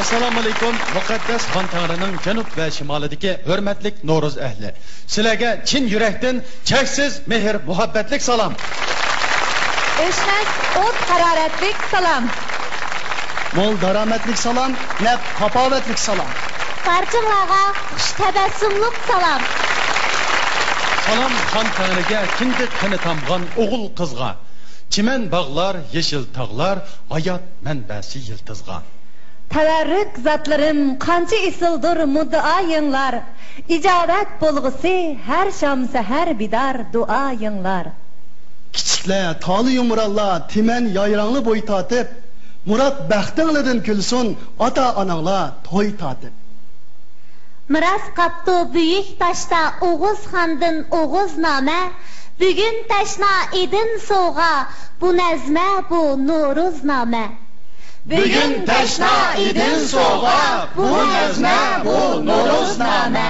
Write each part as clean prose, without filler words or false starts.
Assalomu alaykum, muqaddas Xon Tangrining janub va shimolidagi hurmatli No'ro'z ahli. Sizlarga chin yurakdan cheksiz mehr, muhabbatlik salom. O'chmas o't haroratlik salom. Mol daromadlik salom, nab tapovatlik salom. Barchalarga xush tabassumlik salom. Salom Xon Tangriga kindik qini tamg'an o'g'il qizga. Chiman bog'lar, yeshil tog'lar, hayot manbasi yiltizga. Tavarruk zatlarım qancha isildir muddaoyinglar. Ijobat bo'lg'isi har shom sahar bidar duoyinglar. Kichiklar, toli yumrallar, timan yayrangli bo'y tatib, Murat baxtinglardan kulsun, ota-onanglar to'y tatib. Miras qapti buyuk tashda O'g'iz xandin O'g'iznoma, bugun tashna edin sovg'a, bu nazma bu No'ro'znoma. Bugun tashna edin sovg'a, bu nazma bu No'ro'znoma.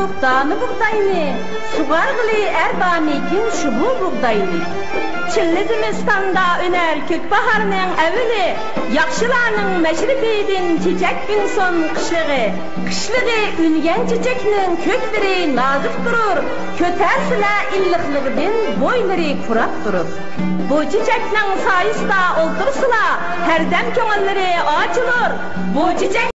tutup danı buğdayını, sugargılı erbami kim şu bu buğdayını. Çilli Zimistanda öner kökbaharının evveli, yaxşılarının meşribidin çiçek gün son kışlığı. Kışlığı üngen çiçekinin kökleri nazik durur, kötersile illiqliğidin boyları kurak durur. Bu çiçeknin sayısında oltursula, her dem köngülleri açılır. Bu çiçek